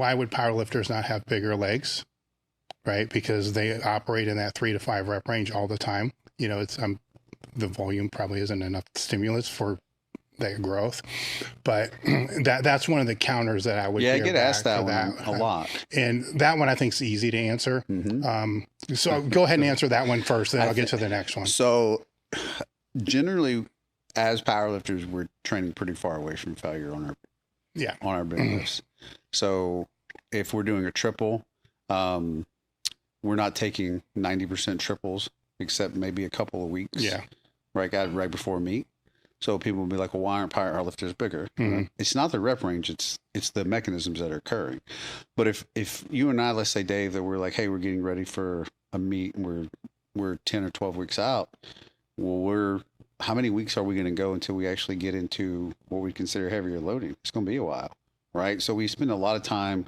Why would powerlifters not have bigger legs? Right? Because they operate in that 3 to 5 rep range all the time. You know, it's the volume probably isn't enough stimulus for that growth, but that's one of the counters that I would I get asked that one a lot, and that one I think is easy to answer. So go ahead and answer that one first, then I'll get to the next one. So generally, as powerlifters, we're training pretty far away from failure on our big lifts. So if we're doing a triple, we're not taking 90% triples, except maybe a couple of weeks. Right before meet. So people will be like, well, why aren't powerlifters bigger? It's not the rep range, it's the mechanisms that are occurring. But if you and I, let's say, Dave, that we're like, hey, we're getting ready for a meet and we're 10 or 12 weeks out. Well, how many weeks are we going to go until we actually get into what we consider heavier loading? It's going to be a while, right? So we spend a lot of time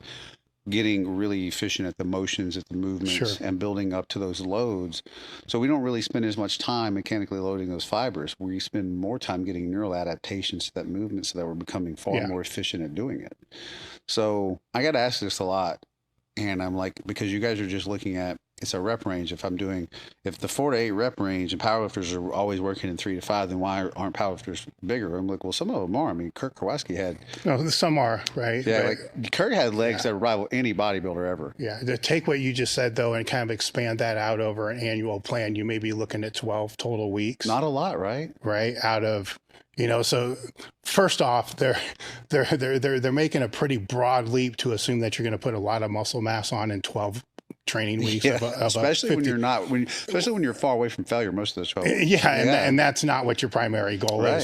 getting really efficient at the motions, at the movements, and building up to those loads. So we don't really spend as much time mechanically loading those fibers. We spend more time getting neural adaptations to that movement so that we're becoming far more efficient at doing it. So I got asked this a lot. And I'm like, because you guys are just looking at, it's a rep range. If the 4 to 8 rep range and powerlifters are always working in 3 to 5, then why aren't powerlifters bigger? I'm like, well, some of them are. I mean, Kirk Kowalski had. No, some are, right? Yeah, like Kirk had legs that rival any bodybuilder ever. Yeah, to take what you just said, though, and kind of expand that out over an annual plan, you may be looking at 12 total weeks. Not a lot, right? Right, out of, so first off, they're making a pretty broad leap to assume that you're going to put a lot of muscle mass on in 12 training weeks. Especially when you're far away from failure most of the 12. And that's not what your primary goal is.